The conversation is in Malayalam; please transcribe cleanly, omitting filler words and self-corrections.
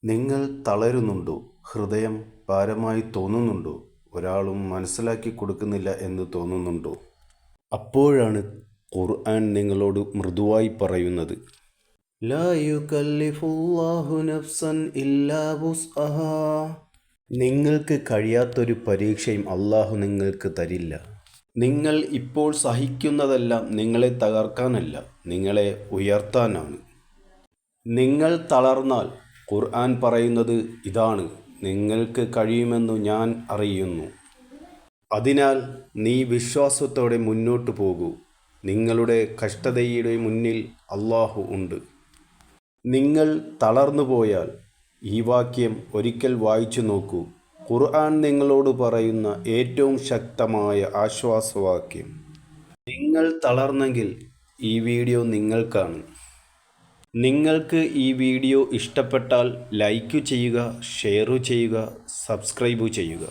നിങ്ങൾ തളരുന്നുണ്ടോ? ഹൃദയം ഭാരമായി തോന്നുന്നുണ്ടോ? ഒരാളും മനസ്സിലാക്കി കൊടുക്കുന്നില്ല എന്ന് തോന്നുന്നുണ്ടോ? അപ്പോഴാണ് ഖുർആൻ നിങ്ങളോട് മൃദുവായി പറയുന്നത്, ലാ യുകല്ലിഫുല്ലാഹു നഫ്സൻ ഇല്ലാ വുസ്അഹാ. നിങ്ങൾക്ക് കഴിയാത്തൊരു പരീക്ഷയും അള്ളാഹു നിങ്ങൾക്ക് തരില്ല. നിങ്ങൾ ഇപ്പോൾ സഹിക്കുന്നതെല്ലാം നിങ്ങളെ തകർക്കാനല്ല, നിങ്ങളെ ഉയർത്താനാണ്. നിങ്ങൾ തളർന്നാൽ ഖുർആൻ പറയുന്നത് ഇതാണ്, നിങ്ങൾക്ക് കഴിയുമെന്നു ഞാൻ അറിയുന്നു. അതിനാൽ നീ വിശ്വാസത്തോടെ മുന്നോട്ടു പോകൂ. നിങ്ങളുടെ കഷ്ടതയുടെ മുന്നിൽ അല്ലാഹു ഉണ്ട്. നിങ്ങൾ തളർന്നു പോയാൽ ഈ വാക്യം ഒരിക്കൽ വായിച്ചു നോക്കൂ. ഖുർആൻ നിങ്ങളോട് പറയുന്ന ഏറ്റവും ശക്തമായ ആശ്വാസവാക്യം. നിങ്ങൾ തളർന്നെങ്കിൽ ഈ വീഡിയോ നിങ്ങൾക്കാണ്. നിങ്ങൾക്ക് ഈ വീഡിയോ ഇഷ്ടപ്പെട്ടാൽ ലൈക്ക് ചെയ്യുക, ഷെയർ ചെയ്യുക, സബ്സ്ക്രൈബ് ചെയ്യുക.